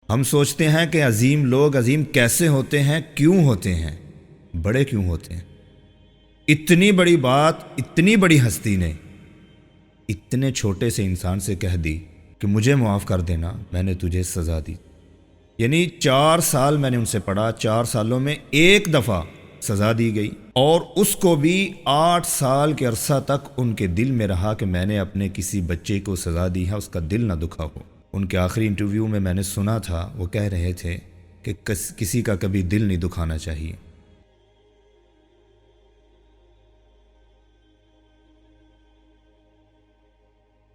ہم سوچتے ہیں کہ عظیم لوگ عظیم کیسے ہوتے ہیں، کیوں ہوتے ہیں، بڑے کیوں ہوتے ہیں۔ اتنی بڑی بات اتنی بڑی ہستی نے اتنے چھوٹے سے انسان سے کہہ دی کہ مجھے معاف کر دینا، میں نے تجھے سزا دی۔ یعنی 4 سال میں نے ان سے پڑھا، 4 سالوں میں ایک دفعہ سزا دی گئی، اور اس کو بھی 8 سال کے عرصہ تک ان کے دل میں رہا کہ میں نے اپنے کسی بچے کو سزا دی ہے، اس کا دل نہ دکھا ہو۔ ان کے آخری انٹرویو میں نے سنا تھا، وہ کہہ رہے تھے کہ کسی کا کبھی دل نہیں دکھانا چاہیے۔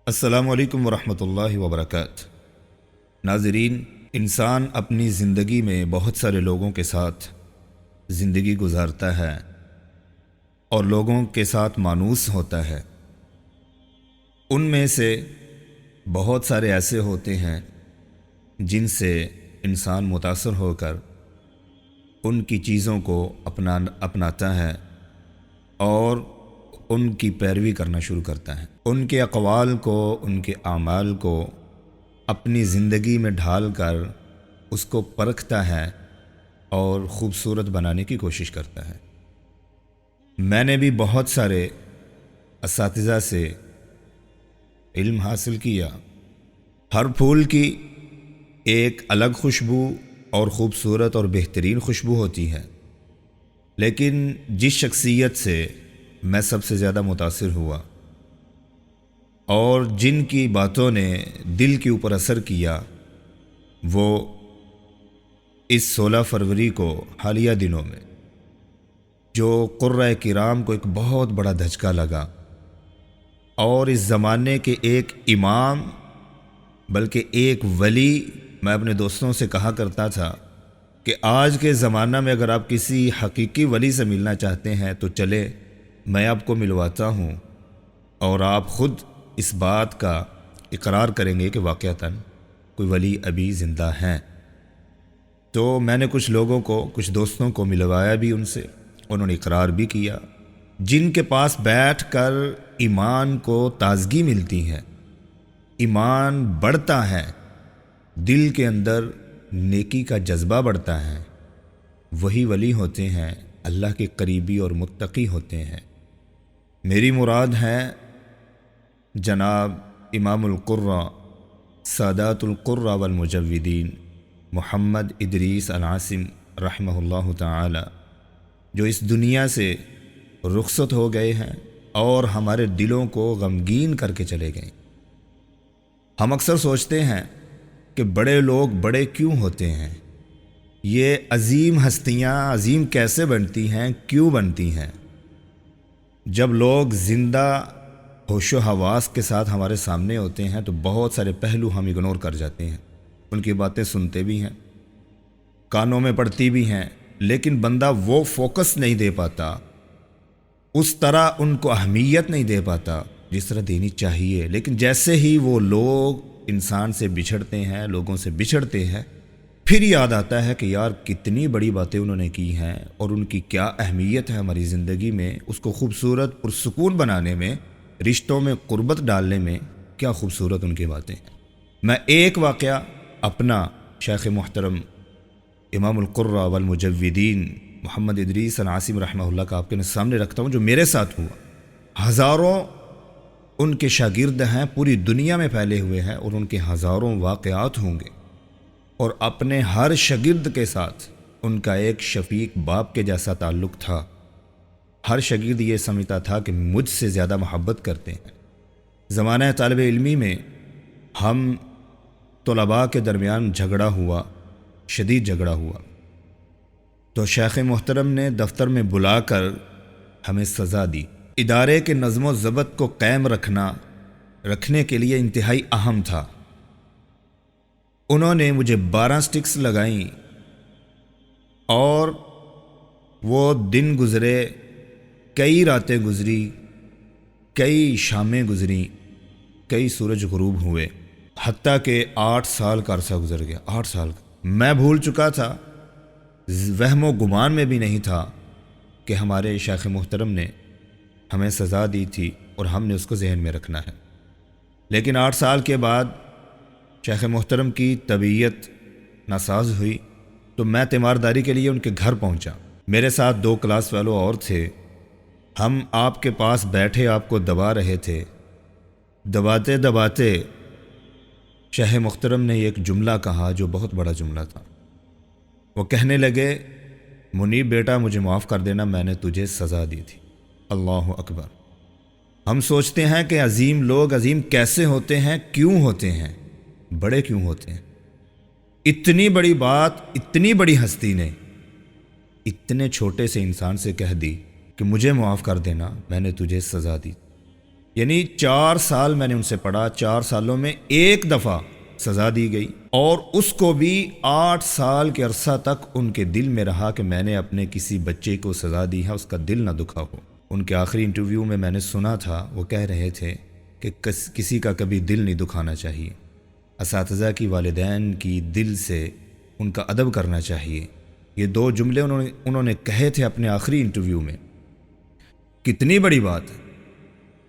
السلام علیکم ورحمۃ اللہ وبرکاتہ۔ ناظرین، انسان اپنی زندگی میں بہت سارے لوگوں کے ساتھ زندگی گزارتا ہے اور لوگوں کے ساتھ مانوس ہوتا ہے۔ ان میں سے بہت سارے ایسے ہوتے ہیں جن سے انسان متاثر ہو کر ان کی چیزوں کو اپناتا ہے اور ان کی پیروی کرنا شروع کرتا ہے، ان کے اقوال کو، ان کے اعمال کو اپنی زندگی میں ڈھال کر اس کو پرکھتا ہے اور خوبصورت بنانے کی کوشش کرتا ہے۔ میں نے بھی بہت سارے اساتذہ سے علم حاصل کیا۔ ہر پھول کی ایک الگ خوشبو اور خوبصورت اور بہترین خوشبو ہوتی ہے، لیکن جس شخصیت سے میں سب سے زیادہ متاثر ہوا اور جن کی باتوں نے دل کے اوپر اثر کیا، وہ اس 16 فروری کو حالیہ دنوں میں جو قرہ کرام کو ایک بہت بڑا دھچکا لگا، اور اس زمانے کے ایک امام بلکہ ایک ولی، میں اپنے دوستوں سے کہا کرتا تھا کہ آج کے زمانہ میں اگر آپ کسی حقیقی ولی سے ملنا چاہتے ہیں تو چلے میں آپ کو ملواتا ہوں، اور آپ خود اس بات کا اقرار کریں گے کہ واقعتاً کوئی ولی ابھی زندہ ہیں۔ تو میں نے کچھ لوگوں کو، کچھ دوستوں کو ملوایا بھی ان سے، انہوں نے اقرار بھی کیا۔ جن کے پاس بیٹھ کر ایمان کو تازگی ملتی ہے، ایمان بڑھتا ہے، دل کے اندر نیکی کا جذبہ بڑھتا ہے، وہی ولی ہوتے ہیں، اللہ کے قریبی اور متقی ہوتے ہیں۔ میری مراد ہے جناب امام القرہ، سادات القرہ والمجودین، محمد ادریس العاصم رحمہ اللہ تعالی، جو اس دنیا سے رخصت ہو گئے ہیں اور ہمارے دلوں کو غمگین کر کے چلے گئے۔ ہم اکثر سوچتے ہیں کہ بڑے لوگ بڑے کیوں ہوتے ہیں، یہ عظیم ہستیاں عظیم کیسے بنتی ہیں، کیوں بنتی ہیں؟ جب لوگ زندہ ہوش و حواس کے ساتھ ہمارے سامنے ہوتے ہیں تو بہت سارے پہلو ہم اگنور کر جاتے ہیں، ان کی باتیں سنتے بھی ہیں، کانوں میں پڑتی بھی ہیں، لیکن بندہ وہ فوکس نہیں دے پاتا، اس طرح ان کو اہمیت نہیں دے پاتا جس طرح دینی چاہیے۔ لیکن جیسے ہی وہ لوگ انسان سے بچھڑتے ہیں، لوگوں سے بچھڑتے ہیں، پھر یاد آتا ہے کہ یار کتنی بڑی باتیں انہوں نے کی ہیں اور ان کی کیا اہمیت ہے ہماری زندگی میں، اس کو خوبصورت پرسکون بنانے میں، رشتوں میں قربت ڈالنے میں کیا خوبصورت ان کی باتیں ہیں۔ میں ایک واقعہ اپنا شیخ محترم امام القرہ والمجودین محمد ادریس العاصم رحمہ اللہ کا آپ کے سامنے رکھتا ہوں، جو میرے ساتھ ہوا۔ ہزاروں ان کے شاگرد ہیں، پوری دنیا میں پھیلے ہوئے ہیں، اور ان کے ہزاروں واقعات ہوں گے، اور اپنے ہر شاگرد کے ساتھ ان کا ایک شفیق باپ کے جیسا تعلق تھا۔ ہر شاگرد یہ سمجھتا تھا کہ مجھ سے زیادہ محبت کرتے ہیں۔ زمانہ طالب علمی میں ہم طلباء کے درمیان جھگڑا ہوا، شدید جھگڑا ہوا، تو شیخ محترم نے دفتر میں بلا کر ہمیں سزا دی۔ ادارے کے نظم و ضبط کو قائم رکھنے کے لیے انتہائی اہم تھا۔ انہوں نے مجھے 12 سٹکس لگائیں، اور وہ دن گزرے، کئی راتیں گزری، کئی شامیں گزریں، کئی سورج غروب ہوئے، حتیٰ کہ 8 سال کا عرصہ گزر گیا۔ 8 سال کا میں بھول چکا تھا، وہم و گمان میں بھی نہیں تھا کہ ہمارے شیخ محترم نے ہمیں سزا دی تھی اور ہم نے اس کو ذہن میں رکھنا ہے۔ لیکن 8 سال کے بعد شیخ محترم کی طبیعت ناساز ہوئی تو میں تیمارداری کے لیے ان کے گھر پہنچا۔ میرے ساتھ 2 کلاس فیلو اور تھے۔ ہم آپ کے پاس بیٹھے آپ کو دبا رہے تھے۔ دباتے دباتے شیخ محترم نے ایک جملہ کہا جو بہت بڑا جملہ تھا۔ وہ کہنے لگے، منیب بیٹا مجھے معاف کر دینا، میں نے تجھے سزا دی تھی۔ اللہ اکبر۔ ہم سوچتے ہیں کہ عظیم لوگ عظیم کیسے ہوتے ہیں، کیوں ہوتے ہیں، بڑے کیوں ہوتے ہیں۔ اتنی بڑی بات اتنی بڑی ہستی نے اتنے چھوٹے سے انسان سے کہہ دی کہ مجھے معاف کر دینا، میں نے تجھے سزا دی۔ یعنی 4 سال میں نے ان سے پڑھا، 4 سالوں میں ایک دفعہ سزا دی گئی، اور اس کو بھی 8 سال کے عرصہ تک ان کے دل میں رہا کہ میں نے اپنے کسی بچے کو سزا دی ہے، اس کا دل نہ دکھا ہو۔ ان کے آخری انٹرویو میں نے سنا تھا، وہ کہہ رہے تھے کہ کسی کا کبھی دل نہیں دکھانا چاہیے، اساتذہ کی، والدین کی، دل سے ان کا ادب کرنا چاہیے۔ یہ 2 جملے انہوں نے کہے تھے اپنے آخری انٹرویو میں۔ کتنی بڑی بات ہے،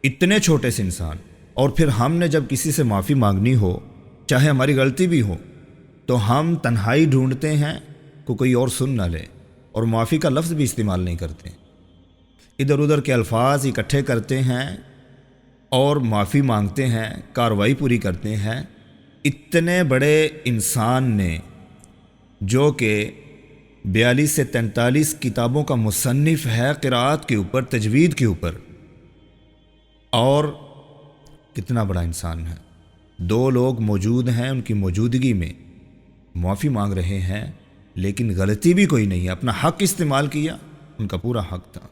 اتنے چھوٹے سے انسان۔ اور پھر ہم نے جب کسی سے معافی مانگنی ہو، چاہے ہماری غلطی بھی ہو، تو ہم تنہائی ڈھونڈتے ہیں کہ کوئی اور سن نہ لے، اور معافی کا لفظ بھی استعمال نہیں کرتے، ادھر ادھر کے الفاظ اکٹھے کرتے ہیں اور معافی مانگتے ہیں، کارروائی پوری کرتے ہیں۔ اتنے بڑے انسان نے، جو کہ 42 سے 43 کتابوں کا مصنف ہے قراءت کے اوپر، تجوید کے اوپر، اور کتنا بڑا انسان ہے، 2 لوگ موجود ہیں، ان کی موجودگی میں معافی مانگ رہے ہیں، لیکن غلطی بھی کوئی نہیں ہے، اپنا حق استعمال کیا، ان کا پورا حق تھا۔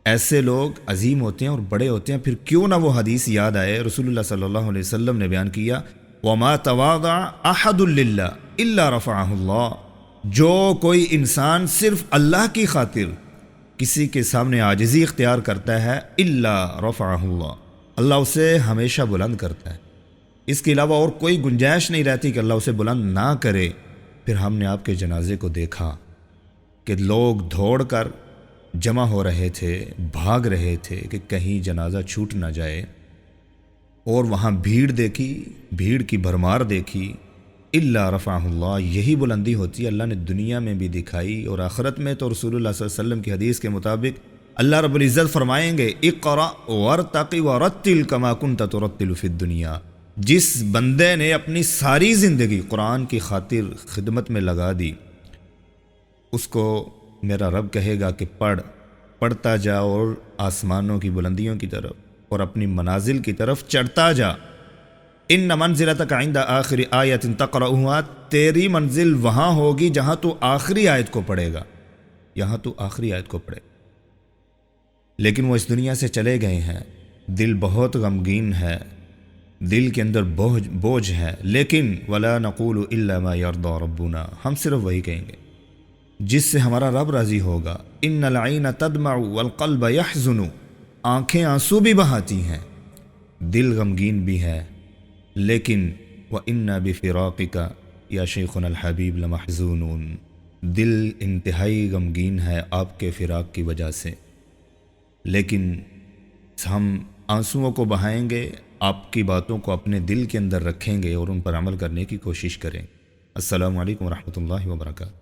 ایسے لوگ عظیم ہوتے ہیں اور بڑے ہوتے ہیں۔ پھر کیوں نہ وہ حدیث یاد آئے، رسول اللہ صلی اللہ علیہ وسلم نے بیان کیا، وَمَا تَوَاضَعَ أَحَدٌ لِلَّهِ إِلَّا رَفَعَهُ اللَّهُ، جو کوئی انسان صرف اللہ کی خاطر کسی کے سامنے عاجزی اختیار کرتا ہے، إِلَّا رَفَعَهُ اللَّهُ، اللہ اسے ہمیشہ بلند کرتا ہے۔ اس کے علاوہ اور کوئی گنجائش نہیں رہتی کہ اللہ اسے بلند نہ کرے۔ پھر ہم نے آپ کے جنازے کو دیکھا کہ لوگ دوڑ کر جمع ہو رہے تھے، بھاگ رہے تھے کہ کہیں جنازہ چھوٹ نہ جائے، اور وہاں بھیڑ دیکھی، بھیڑ کی بھرمار دیکھی۔ الا رفعہ اللہ، یہی بلندی ہوتی ہے، اللہ نے دنیا میں بھی دکھائی، اور آخرت میں تو رسول اللہ صلی اللہ علیہ وسلم کی حدیث کے مطابق اللہ رب العزت فرمائیں گے، اقرأ وارتقی ورتل کما کنت ترتل فی الدنیا۔ جس بندے نے اپنی ساری زندگی قرآن کی خاطر خدمت میں لگا دی، اس کو میرا رب کہے گا کہ پڑھتا جا، اور آسمانوں کی بلندیوں کی طرف اور اپنی منازل کی طرف چڑھتا جا۔ ان منزلتک عند آخر آیت تقرأها، تیری منزل وہاں ہوگی جہاں تو آخری آیت کو پڑھے گا، یہاں تو آخری آیت کو پڑھے گا۔ لیکن وہ اس دنیا سے چلے گئے ہیں، دل بہت غمگین ہے، دل کے اندر بوجھ ہے، لیکن ولا نقول الا ما یرضی ربنا، ہم صرف وہی کہیں گے جس سے ہمارا رب راضی ہوگا۔ ان العین تدمع والقلب یحزن، آنکھیں آنسو بھی بہاتی ہیں، دل غمگین بھی ہے، لیکن وَإِنَّا بِفِرَاقِكَ یا شیخنا الحبیب لمحزونون، دل انتہائی غمگین ہے آپ کے فراق کی وجہ سے، لیکن ہم آنسوؤں کو بہائیں گے، آپ کی باتوں کو اپنے دل کے اندر رکھیں گے اور ان پر عمل کرنے کی کوشش کریں۔ السلام علیکم ورحمۃ اللہ وبرکاتہ۔